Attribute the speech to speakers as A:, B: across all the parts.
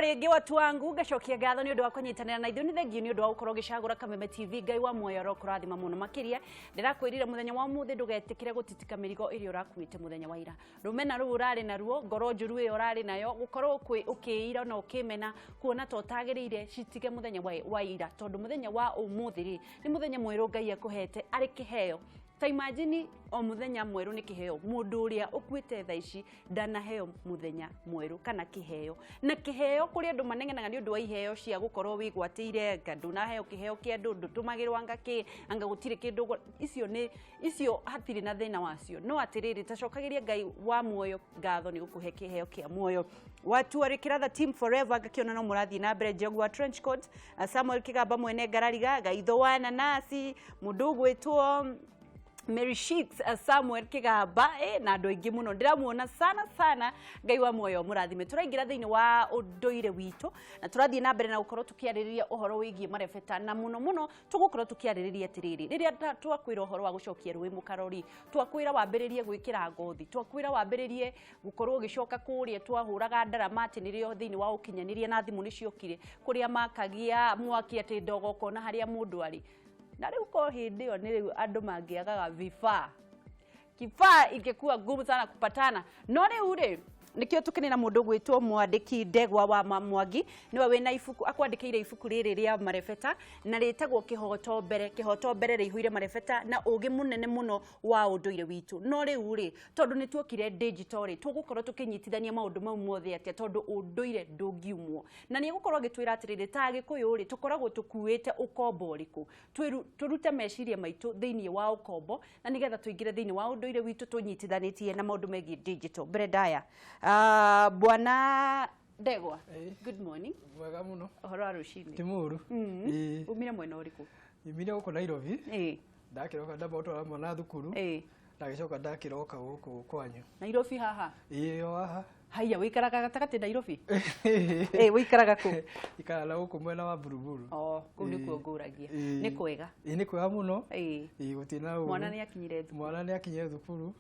A: rĩngĩ watu wangu ngacokia ngatho nĩ ũndũ wa kũnyitanĩra na ithuĩ nĩ thengio nĩ ũndũ wa gũkorwo gĩcagũra Kameme TV Ngai wa muoyo arokũrathima mũno makĩria ndĩrakwĩrira mũthenya wa ũmũthĩ ndũgetĩkĩre gũtitika mĩrigo ĩrĩa ũrakuĩte mũthenya wa ira rũmena rũu ũrarĩ naruo ngoro njũru ĩyo ũrarĩ nayo gũkorwo ũkĩira na ũkĩmena kuona to tagĩrĩire citige mũthenya wa ira tondũ mũthenya wa ũmũthĩ rĩ nĩ mũthenya mwerũ Ngai akũhete arĩ kĩheo. Ta imagine o muthenya mweru ni kiheo mundu uria ukuite tha ici ndanaheo muthenya mweru kana kiheo na kiheo kuri andu manengenaga ni undu wa iheo cia gukorwo wigwatire ngandu na heo kiheo kia andu ndutumagirwa ngaki anga gutire kindu icio hatiri na thina wacio no atiriri tacokagiria Ngai wa muoyo ngatho ni gukuhe kiheo kia muoyo watu arikira the team forever gakiona no murathi na mbere Jogwa Trench Coat Samuel Kigamba mwene Garariga Gaitho wa Nanasi mundu gwitwo Mary Sheets Samuel Kigamba na andu aingi muno ndiramuona sana Ngai wa muoyo murathime turaingira thiini wa unduire witu na turathie na mbere na gukorwo tukiaririria uhoro wigie marebeta na muno tugukorwo tukiaririria atiriri riria twakwira uhoro wa gucokia ruwi mukarori twakwira wambiririe gwikira ngothi twakwira wambiririe gukorwo gicoka kuria twahuraga ndaramati nirio thiini wa ukinyaniria na thimu niciokire kuria makagia mwaki ati ndogo kona haria mundu ari na riu ko hindi yo ni riu andu mangiagaga kifaa ingekuwa ngumu sana kupatana no riu ri nikio tukinira mundu gwitwo mwandiki Ndegwa wa Mwangi niwe wina ifuku akwandikire ifuku riri ria marebeta na ritagwo kihoto mbere rihuire marebeta na ugi munene muno wa unduire witu no riu ri tondu ni tuokire digital ri tugukorwo tukinyitithania maundu mau mothe atia tondu unduire ndungiumwo na ni gukorwo gitwira atiriri ta gikuyu ri tukoragwo tukuite ukombo riku turute meciria maitu thiini wa ukombo na nigetha tuingire thiini wa unduire witu tunyitithanitie na maundu megi digital Bredaya Bwana Ndegwa good morning
B: mwega muno
A: uhoro wa rucini
B: timuru
A: umire mwena uriku
B: imire uko Nairobi ndakiroka ndabotwara mwana thukuru ndagicoka ndakiroka guku kwanyu
A: Nairobi haha
B: haha
A: haya wikaraga gatakati Nairobi wikaraga ku
B: ikara guku mwena wa Buruburu
A: ku ni kuo nguragia ni kwega
B: ni kwega muno gutina
A: mwana ni akinyire
B: thukuru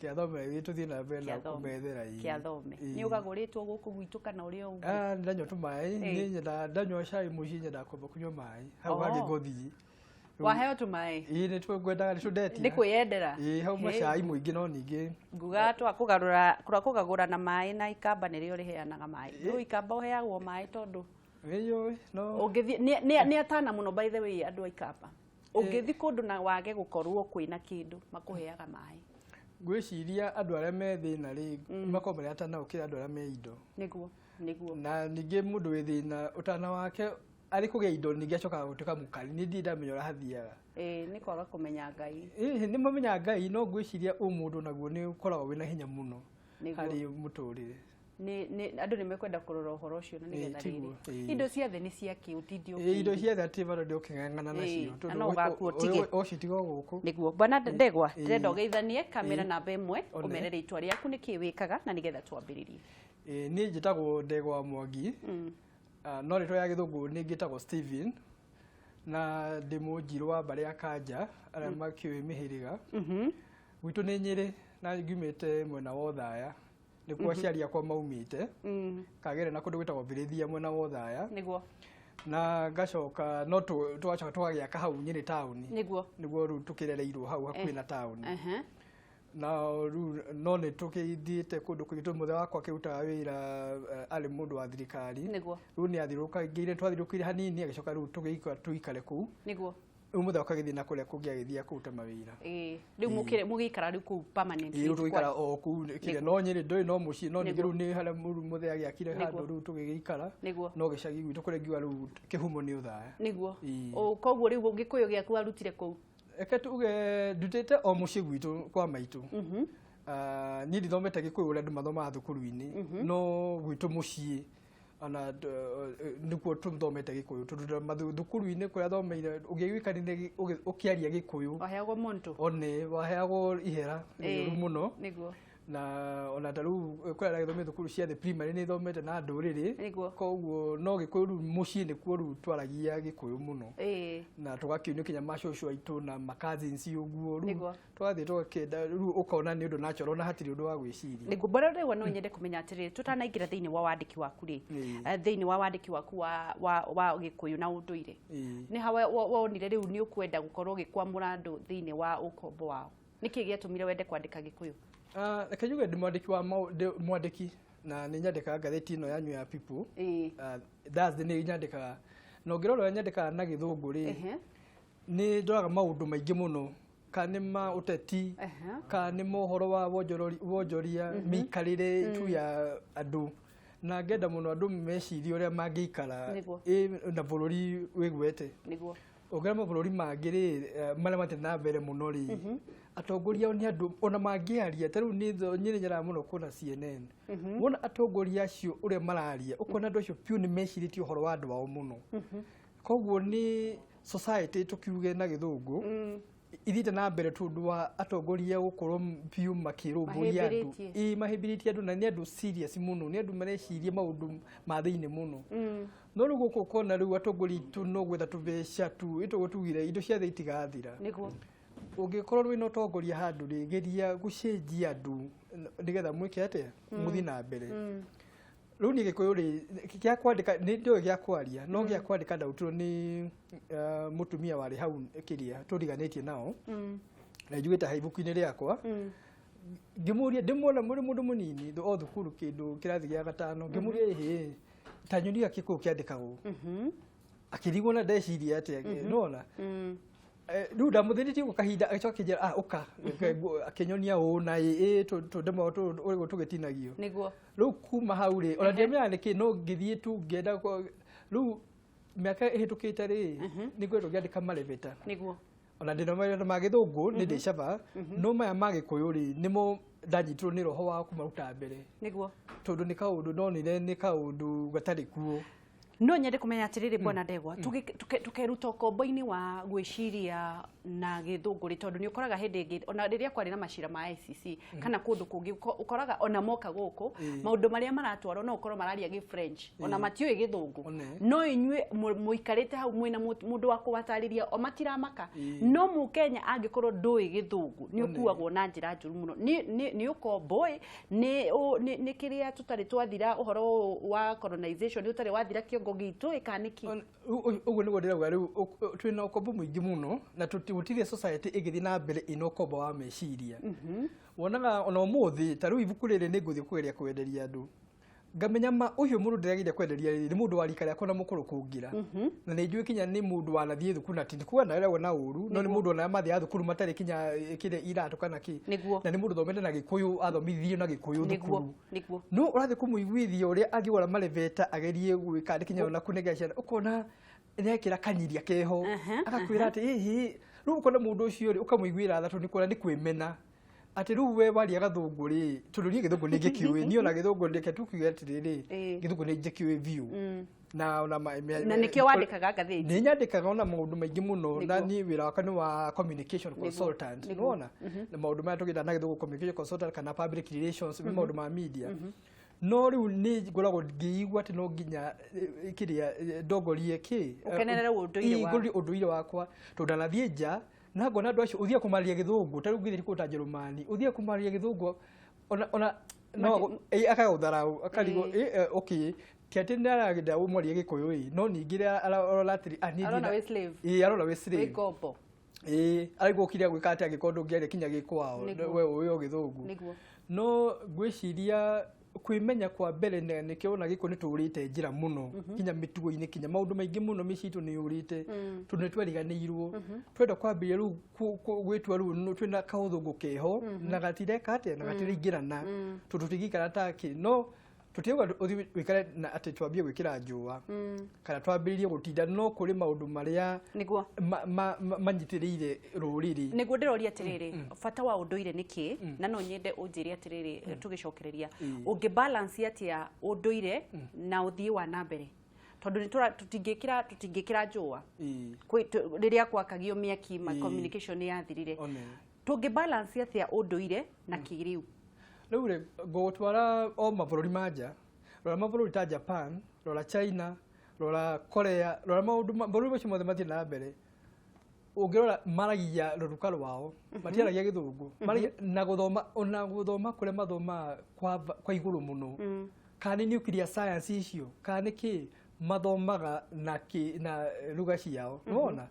B: kiathome witu thina mbere na kumethera
A: kiathome ni ugaguritwo guku gwitu kana uri o
B: ndanywa tumai ni nyenda ndanywa cai muci nyenda kwamba kunywa mai hau hangi ngothi
A: waheo tumai
B: ni twengwendaga ni tudeti
A: ni kwiyendera
B: hau macai muingi no ningi
A: nguga kugagura na mai na ikamba nirio riheanaga mai ru ikamba uheagwo mai tondu
B: no
A: ungithi ni atana muno by the way andu aikamba ungithi kundu na wage gukorwo kwina kindu makuheaga mai
B: gwiciria andu aria me thina ri makomere atana ukira andu aria me indo
A: niguo
B: na ningi mundu wi thina utana wake ari kugia indo ningi acoka gutuka mukari ni ndida menyora hathiaga
A: ni kwaga kumenya Ngai
B: ni mamenya Ngai no gwiciria umundu naguo ni ukoragwo wina hinya muno hari muturire
A: ni andu ni mekwenda kurora uhoro ucio na nigetha riri indo ciothe ni cia kiutithio
B: indo ciothe ati bado ndio kingangana nacio
A: tondu
B: ocitigo guku
A: niguo Bwana Ndegwa ndenda ugeithanie kamera namba 1 umerere itwa riaku niki wikaga na nigetha twambiririe
B: ni njitagwo Ndegwa Mwangi no ritwa ya githungu ni ngitagwo Steven na ndimujirwa bari akanja aria makiwe mihiriga gwitu ni Nyeri na ngumite mwena wa Thaya ni kwa ciari akwa maumite kagere na kundu gwitagwo Birithia mwena wa Thaya
A: niguo
B: na ngacoka no twacoka twagia ka hau Nyeri town niguo ru tukirereirwo hau hakuhi na town na ru no ne tukithiite kundu kwitu muthe wakwa kiruta wira ari mundu wa thirikari ru ni athiruka ngeire twathirukire hanini agicoka ru tugiikara tuikare ku
A: niguo
B: umuthe wakagithi na kuria kungi agithia kuruta mawira
A: riu mugikara riu ku permanently
B: tuikara o ku kire no Nyeri ndoi no muci no nigiru ni hala muthe agiakire handu ru tugigikara no gicagi gwitu kuria ngiwa ru kihumo ni Uthaya
A: niguo koguo riu gikuyu giaku arutire ku
B: eke tuge ndutete o muci gwitu kwa maitu ni ndithomete gikuyu uria ndu mathoma thukuru-ini no gwitu muci ana nikuo tumthomete gikuyu tundu thukuru-ini kuria thomeire ugiwikanire ukiaria gikuyu
A: waheagwo muntu
B: one waheagwo ihera muno na ona taru kwera githome thukuru cia the primary ni thomete na nduriri koguo no gikuyu mucii ni kuo ru twaragia gikuyu muno na tugakiunio kinya macocو aitu na cousins uguo ru twathi tukenda ru ukona ni undu natural na hatiri undu wa gwiciria
A: niguo bora rewa no nyende kumenya atiri tutanaingira thiini wa wandiki waku ri thiini wa wandiki waku wa gikuyu na unduire ni hawa wonire riu ni ukwenda gukorwo gikwamura andu thiini wa ukombo wao niki giatumire wende kwandika gikuyu
B: reke njuge ndi mwandiki na ni nyandikaga ngatheti ino yanyu ya People that's ni nyandikaga no ngirora nyandikaga na githungu ri ni ndoraga maundu maingi muno kana ma uteti kana mohoro wa wonjoria mikarire tu ya andu na ngenda muno andu meciria uria mangiikara na bururi wigwete niguo ogama bururi mangiri maria mate na mbere muno ri atongoria ni andu ona mangiaria taru ni nyira muno kuna CNN wona atongoria acio uria mararia ukona andu acio piu ni meciritie uhoro wa andu wao muno koguo ni society tukiuge na githungu ithite na mbere tundu wa atongoria gukorwo piu makirumburia andu mahibiritie andu na ni andu serious muno ni andu mareciria maundu ma thiini muno no rugo kokona riu atongoria tu no gwetha tubeca tu itugutugire indo cia thei tigathira niguo ungikorwo rwi no tongoria handu ri geria gucenjia andu nigetha mwike atia muthi na mbere riu ni gikuyu ri kia kwandika ni ndio gia kwaria no gia kwandika ndautiro ni mutumia wari hau kiria turiganitie nao na njugite haibuku-ini riakwa ngimuria ndimona muri mundu munini o thukuru kindu kirathi gia gatano ngimuria ehe tanyuria kiko kiandikago akirigwo na ndeciria atia nona riu ndamuthiritie gukahinda acokinjira uka akinyonia una tundemo urigo tugitinagio niguo riu kuma hau ri ona ndemenya niki no ngithie tu ngenda riu miaka ihitukite ri niguo ngiandika mareveta niguo ona ndino ma githungu ni ndicaba no maya magikuyu ri nimo ndanyitirwo ni roho wa kumaruta mbere niguo tondu ni kaundu ndonire ni kaundu gatari kuo
A: no nyende kumenya atiriri bwana Ndegwa tukeruta ukombo-ini wa gwiciria na githungu ri tondu ni ukoraga hindi ingi ona riria kwari na macira ma ICC kana kundu kungi ukoraga ona moka guku maundu maria maratwarwo no ukorwo mararia gi French ona matioi githungu no inyue muikarite hau mwina mundu wa kubatariria o matiramaka no mu Kenya angikorwo ndui githungu ni ukuagwo na njira njuru muno ni ukombo ni kiria tutari twathira uhoro wa colonization ni utari wathira kiongo gitu ikaniki
B: uguo ni gondira riu twina ukombo muingi muno na tutire society igithi na mbere ino ukombo wa meciria wonaga ona umuthi taru ibuku riri ni nguthi kugeria kwenderia andu ngamenya ma uyu mundu ndiragira kwenderia ni mundu wari kare akona mukuru kungira na ni njui kinya ni mundu wanathie thukuru na tindikuwa na rewa na uru no ni mundu na mathi a thukuru matari kinya kire iratu kana ki na ni mundu thomete na gikuyu athomithio na gikuyu thukuru no urathi kumuiguithio uria angiwara mareveta agerie gwika kinya na kunegea ciana ukona nekira kanyiria keho akakwira ati hihi riu ukona mundu ucio ri ukamuiguira thatu ni kuona ni kwimena ati riu we wari agathungu ri tondu ni githungu ni gikiwe ni ona githungu ndeke tukiuga atiriri githungu ni gikiwe view na ona
A: na nikio wandikaga gatheti
B: ni nyandikaga ona maundu maingi muno na ni wira wakwa ni wa communication consultant nona na maundu maya tugida na githungu communication consultant kana public relations maundu ma media no riu ni ngoragwo ngiigua ati no nginya kiria ndongorie ki
A: ukenera
B: unduire wakwa tondu nathie nja na ngona andu acio uthia kumaria githungu taru ngithiri kuta Jerumani uthia kumaria githungu ona no akagutharau akarigo okay tiati ndaragida umaria gikuyu no ningire arolatiri
A: arona we slave
B: arona we slave
A: ikopo
B: ariko kiria gwika ati agikondo ngiare kinya gikwao we uyo githungu no gwiciria kwimenya kwa mbere nikio na giko niturite njira muno kinya mitugo-ini kinya maundu maingi muno micitu ni urite tundu tweriganirwo twenda kwambia ru gwitua ru twina kauthungu keho na gatireka ate na gatiringirana tututigikara taki no tutiuga uthi wikare na ati twambie gwikira njua kana twambiririe gutinda no kuri maundu maria
A: niguo
B: manyitiriire ruriri
A: niguo ndiroria atiriri fata wa unduire niki na no nyende unjiri atiriri tugicokereria ungi balance atia unduire na uthii wa nambere tondu ni tutingikira njua riria kwakagio miaki ma communication yathirire tungi balance atia unduire na kiriu
B: riu ri ngutwara o mabũrũri manja rora mabũrũri ta Japan rora China rora Korea rora mabũrũri macio mothe mathiĩ na mbere ungirora maragia ruruka rwao matiaragia githungu na guthoma kuria mathoma kwa iguru muno kana nuclear science icio kana ki mathomaga na lugha ciao unaona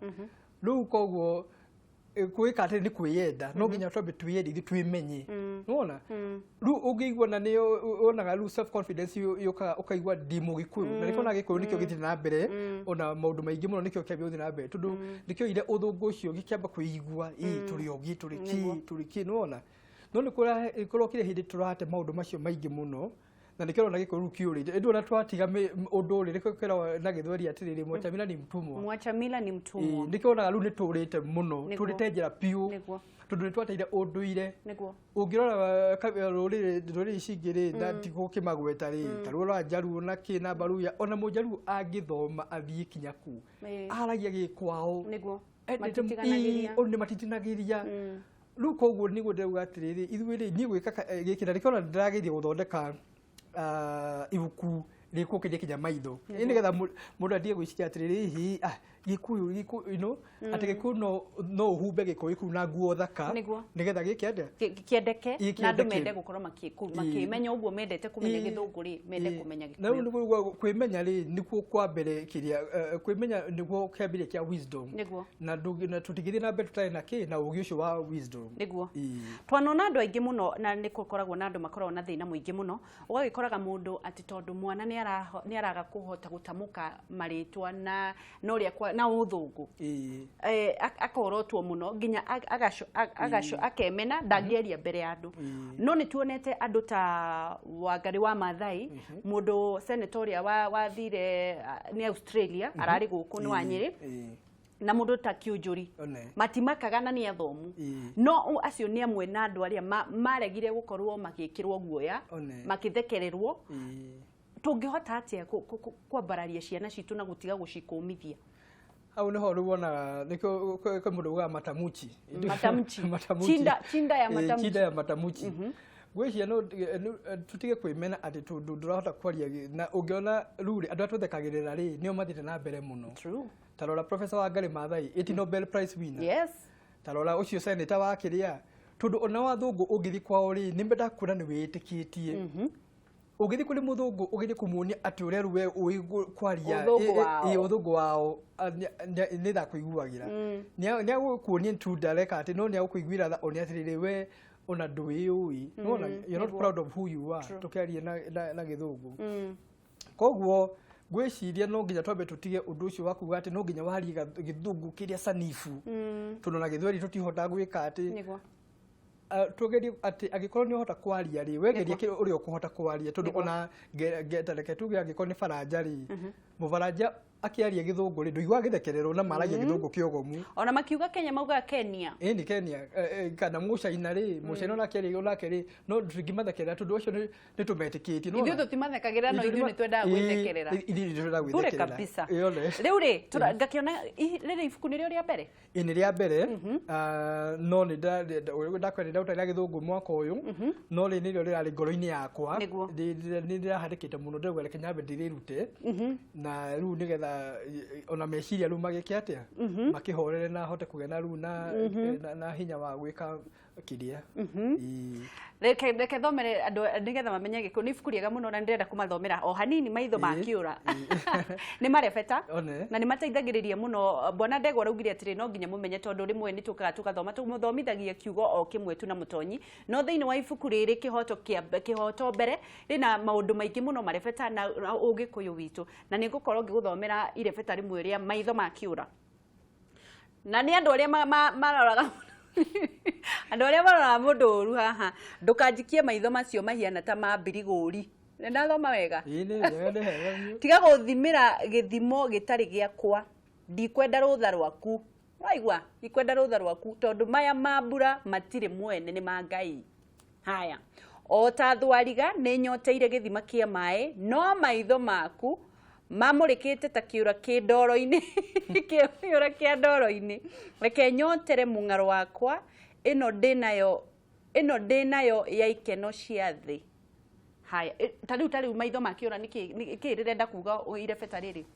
B: riu koguo kwika ati ni kwiyenda no nginya twabe twiyende twimenye unaona riu ungigwa na ni onaga riu self confidence ukaigwa ndimu gikuyu na nikona gikuyu nikio githina na mbere ona maundu maingi muno nikio kiambe uthina na mbere tundu nikio ire uthungu ucio gikiamba kuigwa turi ogi turi ki unaona no nikora kire hindi turate maundu macio maingi muno na nikero na gikuyu kiuri ndu na twatiga undu ri nikero na githweri atiriri Mwachamila ni mtumwa
A: Mwachamila ni mtumwa
B: nikona riu niturite muno turite njira piu tundu nitwateire unduire ungirora ruriri cingiri ndatigo kimagweta ri tarura njaru na kina baruya ona mujaru angithoma athie kinya ku aragia gikwao niguo matitinagiria riu koguo niguo ndauga atiriri ithuiri ni gwika gikira rikona ndirageithia guthondeka ibuku riko kije kinya maitho ini getha mundu athie gwiciria atiriri hi gikuyu ati gikuyu no uhumbe gikuyu ku na nguo thaka nigetha
A: kiendeke na andu mende gukorwo makimenya uguo mendete kumenya githungu ri mende kumenya gikuyu
B: na niguo kwimenya ri niguo kwa mbere kiria kwimenya niguo kiambire kia wisdom na tutigire na mbere tutari na ki na ugi ucio wa wisdom
A: niguo twanona andu aingi muno na nikukoragwo na andu makoragwo na thina muingi muno ugagikoraga mundu ati tondu mwana ni araga kuhota gutamuka maritwa na noria na uthungu akorotwo muno nginya agasho akemena ndangieria mbere ya andu no ni tuonete andu ta Wangari wa Maathai mundu senatoria wa thire ni Australia arari guku ni wa Nyeri na mundu ta Kiunjuri matimakaga na ni athomu no acio ni amwe na andu aria maregire gukorwo magikirwo guoya makithekererwo tungihota atia kwambararia ciana citu na gutiga gucikumithia
B: au niho ruona niko mundu wa matamuchi
A: chinda ya matamuchi
B: gwiciria no tutige kwimena ati ndurahota kwaria na ungiona ruri andu atuthekagirira ri nio mathite na mbere muno
A: true
B: tarora Professor Wangari Maathai iti Nobel Prize winner
A: yes
B: tarora ucio senator wa kiria tundu ona wathungu ungithi kwao ri nimenda kuna ni witikitie ugithi kuri muthungu ugithi kumuonia ati uria ruwe kwaria uthungu wao ni tha kuiguagira ni agukuonia true direct ati no ni agukuiguira tha oni atiriri we ona ndui ui no you're not proud of who you are tukiaria na githungu koguo gwiciria no nginya twambe tutige undu ucio wakuga ati no nginya waria githungu kiria sanifu tundu na githweri tutihota gwika ati tugeri ati agikorwo ni uhota kwaria ri wegeria ki uri ukuhota kwaria tondu ona getareke tuge agikorwo ni Faranja ri Mufaranja akiaria githungu ri nduigwa githekererwo na maragia githungu kiogomu
A: ona makiuga Kenya mauga Kenya
B: ni Kenya kana Muchaina ri Muchaina na akiaria onake ri no tungimathekerera tondu ucio ni tumetikitie no
A: ithu tutimathekagira no ithu ni twenda gwithekerera
B: ni twenda gwithekerera
A: kabisa riu ri ngakiona riri ibuku nirio ria mbere
B: ni ria mbere no ni ndakwenda utaria githungu mwaka uyu no ri nirio rirari ngoro-ini yakwa ni ndirahandikite muno ndegwere Kenya ndirirute na riu nigetha ona meciria riu magike atia makihorere na hote kugena riu na hinya wa gwika kiria
A: reke thomere andu nigetha mamenye giko ni ibukuriaga muno na ndirenda kumathomera o hanini maitho makiura ni marebeta na ni mateithagiriria muno bwana Ndegwa raugire atiri no nginya mumenye tondu rimwe ni tukaga tukathoma tumuthomithagia kiugo o kimwe tu na mutonyi no thiini wa ibuku riri kihoto mbere rina maundu maingi muno marebeta na ugikuyu witu na ningukorwo ngiguthomera irebeta rimwe ria maitho makiura na ni andu aria maroraga andu aria marora mundu uru haha ndukanjikie maitho macio mahiana ta mambiriguri ndathoma wega tiga guthimira githimo gitari giakwa ndikwenda rutha rwaku waigwa ikwenda rutha rwaku tondu maya mambura matire mwene ni mangai haya o ta thwariga ni nyoteire githima kia mai no maitho maku mamurikite ta kiura ki ndoro-ini kiura kia ndoro-ini reke nyotere mung'aro wakwa ino ndinayo ino ndinayo ya ikeno cia thi haya tariu maitho makiura niki rirenda kuga irebeta riri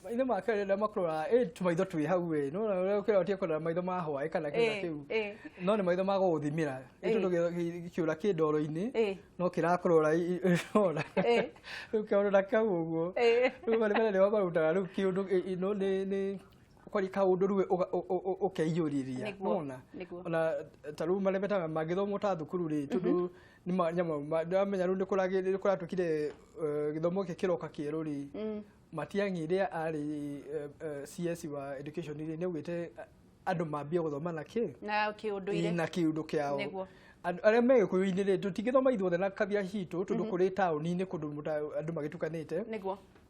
B: maitho makarenda makurora tumaitho twi hau we no ukira utie kurora maitho ma hwae kana kinda kiu no ni maitho ma guthimira itundu kiura ki ndoro-ini no kirakurora ona ukiona kau uguo riu bale wa baruta riu kiundu ino ni kwari kaundu riu ukeiyuriria nona ona taru malebeta magithomo ta thukuru ri tundu ni nyama ndamenya riu ni kuratukire githomo kiroka kieru ri Matiang'i ari CS wa education ni ugite andu mambia guthoma na kiundu kiao aria me kuini ri tutigithoma ithuothe na kabia citu tundu kuri tauni-ini kundu andu magitukanite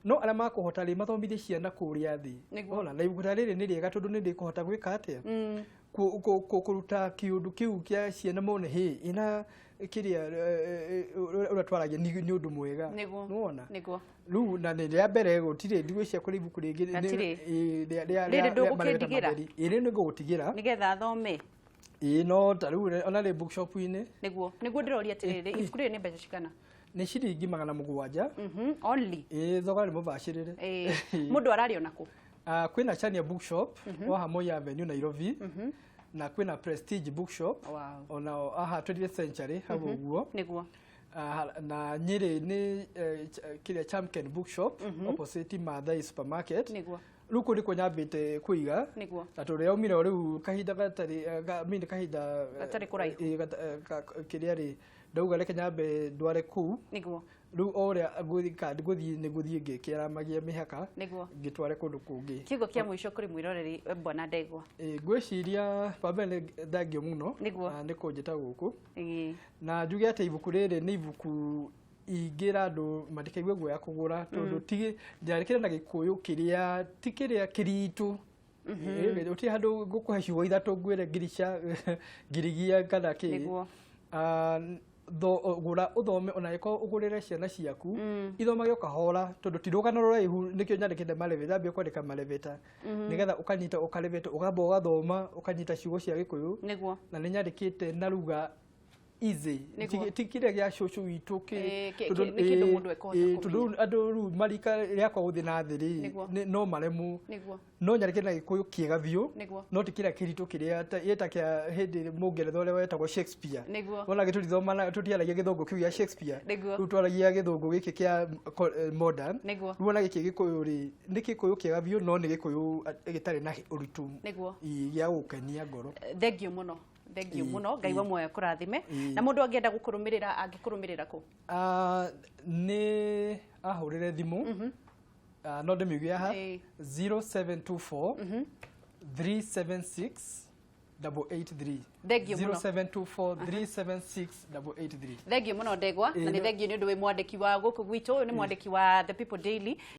B: no aria makuhota ri mathomithie ciana kuria thi ona na ibuku riri ni riega tundu ni ndikuhota gwika atia kuruta kiundu kiu kia ciana mone hi ina kiria uratwaragia ni undu mwega nuona riu na ni ria mbere gutire ndigwicia kuri ibuku ringi
A: riri ndugukindigira
B: iri ni ngutigira
A: nigetha thome
B: no tariu ona ri bookshop-ini
A: niguo ndiroria atiriri ibuku riri ni mbeca cigana
B: ni ciringi 700
A: only
B: thogora ni mubacirire
A: mundu arario naku
B: kwina Chania Bookshop wa Moi Avenue Nairobi na kwina Prestige Bookshop ona aha 20th Century hau uguo
A: niguo
B: na Nyeri ni kile Champion Bookshop opposite Mathai Supermarket
A: niguo
B: ruko riko nyambite kuiga na tore yaumire riu kahinda gatari mini kahinda
A: gatari kuraihu
B: kiria ri ndauga reke nyambe ndware ku
A: niguo
B: riu oria guthii ni guthii ngikira magia mihaka ngitware kundu kungi
A: kiugo kia mwisho kuri mwiroreri Bwana Ndegwa
B: ngwiciria pabele thangio muno ni kunjita guku na njuge ati ibuku riri ni ibuku ingira andu matikaigwe guoya kugura tondu tigi njarikira na gikuyu kiria tikiria kiritu uti handu gukuhe ciugo ithatu ngwire ngirisha ngirigia kana ki gura uthome ona iko ugurire ciana ciaku ithomage ukahora tondu tirugano ruraihu nikio nyandikite maleveta ambia kwandika maleveta nigetha ukanyita ukaleveta ugamba ugathoma ukanyita ciugo cia gikuyu na ni nyandikite na ruga easy tikire gya shosho witu
A: kindu mundu ekota
B: tundu andu ru marika riakwa guthi na thiri no maremu no nyarike na gikuyu kiega biu no tikira kiritu kiria yeta kia hindi mungeretha uria wetagwo Shakespeare ona gitulithoma na tutiaragia githungu kiu ya Shakespeare tutwaragia githungu giki kia modern ruona giki gikuyu ri ni gikuyu kiega biu no ni gikuyu gitari na uritu ya gukenia ngoro
A: thengio muno thengio muno ngai wa moyo kurathime na mundu angienda gukurumirira angikurumirira ku
B: ni ahurire thimu no ndimiugia ha 0724 376 883
A: thengio muno
B: 0724 376 883
A: thengio muno Ndegwa na ni thengio ni undu wi mwandiki wa guku gwitu ni mwandiki wa The People Daily